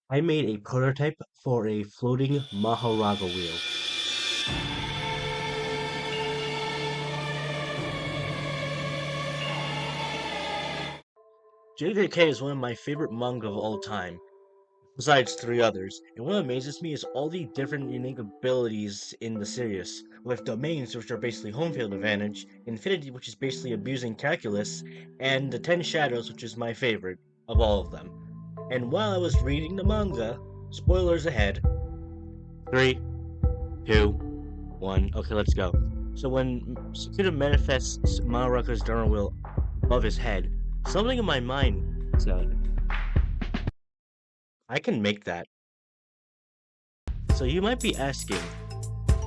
I made a prototype for a floating Mahoraga wheel. JJK is one of my favorite manga of all time, besides three others, and what amazes me is all the different unique abilities in the series, with domains which are basically home field advantage, infinity which is basically abusing calculus, and the 10 shadows which is my favorite of all of them. And while I was reading the manga, spoilers ahead, 3, 2, 1, okay, let's go. So when Sakura manifests Maharaka's Dharma wheel above his head, something in my mind said, I can make that. So you might be asking,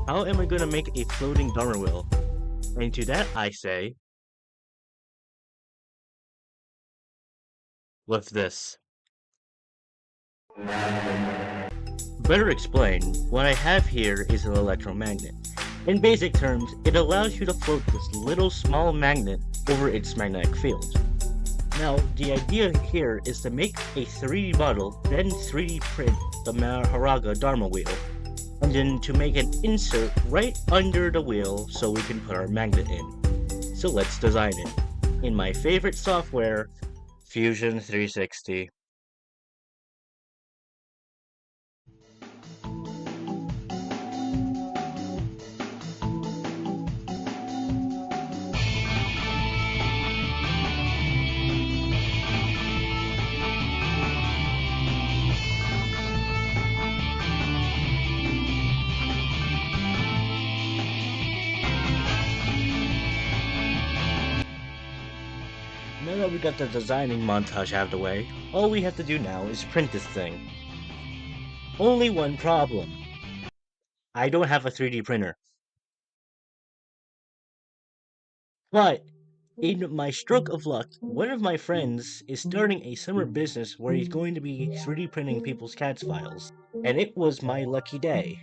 how am I going to make a floating Dharma wheel? And to that I say, with this. Better explained, what I have here is an electromagnet. In basic terms, it allows you to float this little small magnet over its magnetic field. Now, the idea here is to make a 3D model, then 3D print the Mahoraga Dharma wheel, and then to make an insert right under the wheel so we can put our magnet in. So let's design it. In my favorite software, Fusion 360. Now that we got the designing montage out of the way, all we have to do now is print this thing. Only one problem. I don't have a 3D printer. But, in my stroke of luck, one of my friends is starting a summer business where he's going to be 3D printing people's CADS files. And it was my lucky day.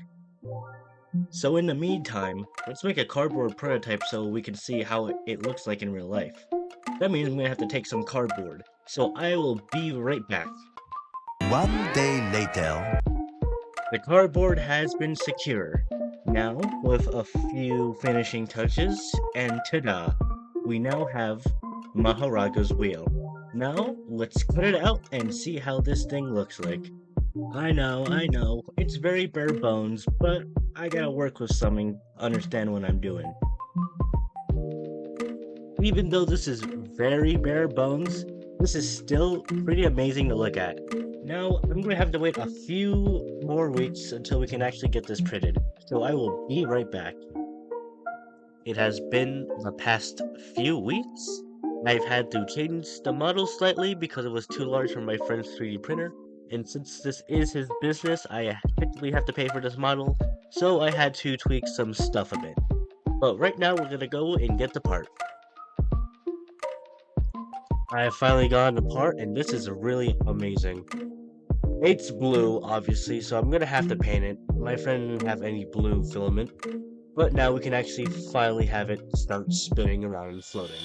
So in the meantime, let's make a cardboard prototype so we can see how it looks like in real life. That means I'm gonna have to take some cardboard. So I will be right back. 1 day later. The cardboard has been secured. Now, with a few finishing touches, and ta-da! We now have Maharaga's wheel. Now, let's cut it out and see how this thing looks like. I know, it's very bare bones, but I gotta work with something, understand what I'm doing. Even though this is very bare bones, this is still pretty amazing to look at. Now, I'm going to have to wait a few more weeks until we can actually get this printed, so I will be right back. It has been the past few weeks. I've had to change the model slightly because it was too large for my friend's 3D printer, and since this is his business, I technically have to pay for this model, so I had to tweak some stuff a bit. But right now, we're going to go and get the part. I have finally gotten the part, and this is really amazing. It's blue, obviously, so I'm gonna have to paint it. My friend didn't have any blue filament, but now we can actually finally have it start spinning around and floating.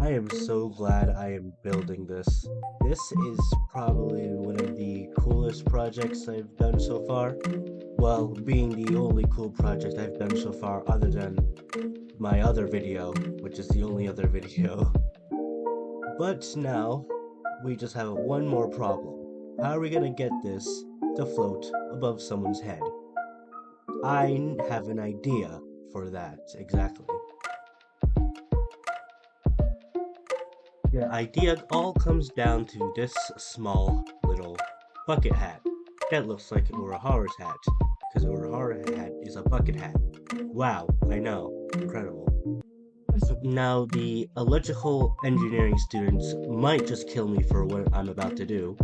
I am so glad I am building this. This is probably one of the coolest projects I've done so far. Well, being the only cool project I've done so far other than my other video, which is the only other video. But now, we just have one more problem. How are we gonna get this to float above someone's head? I have an idea for that, exactly. The idea all comes down to this small little bucket hat. That looks like Uraharu's hat, because Uraharu's hat is a bucket hat. Wow, I know, incredible. Now, the electrical engineering students might just kill me for what I'm about to do,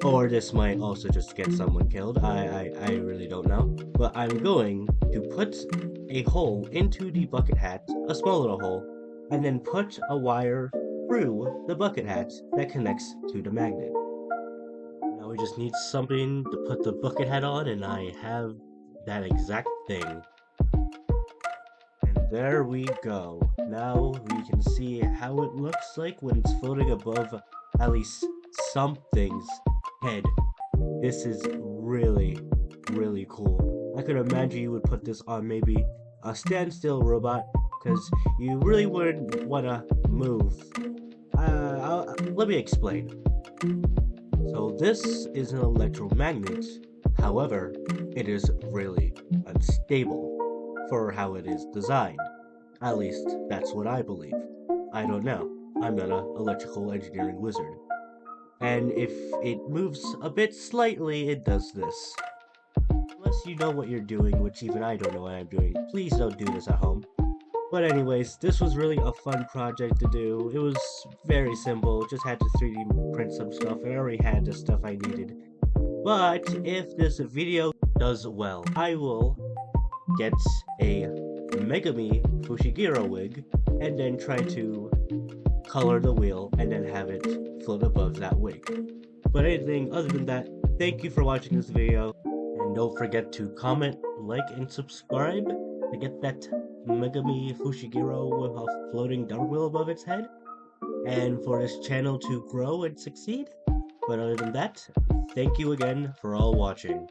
or this might also just get someone killed, I really don't know. But I'm going to put a hole into the bucket hat, a small little hole, and then put a wire through the bucket hat that connects to the magnet. Now we just need something to put the bucket hat on, and I have that exact thing. And there we go. Now we can see how it looks like when it's floating above at least something's head. This is really, really cool. I could imagine you would put this on maybe a standstill robot, because you really wouldn't want to move. Let me explain. So this is an electromagnet. However, it is really unstable for how it is designed. At least, that's what I believe. I don't know. I'm not an electrical engineering wizard. And if it moves a bit slightly, it does this. Unless you know what you're doing, which even I don't know what I'm doing, please don't do this at home. But anyways, this was really a fun project to do. It was very simple, just had to 3D print some stuff. I already had the stuff I needed. But if this video does well, I will get a Megami Fushiguro wig and then try to color the wheel and then have it float above that wig. But anything other than that, thank you for watching this video, and don't forget to comment, like, and subscribe to get that Megami Fushiguro with a floating dark wheel above its head, and for this channel to grow and succeed. But other than that, thank you again for all watching.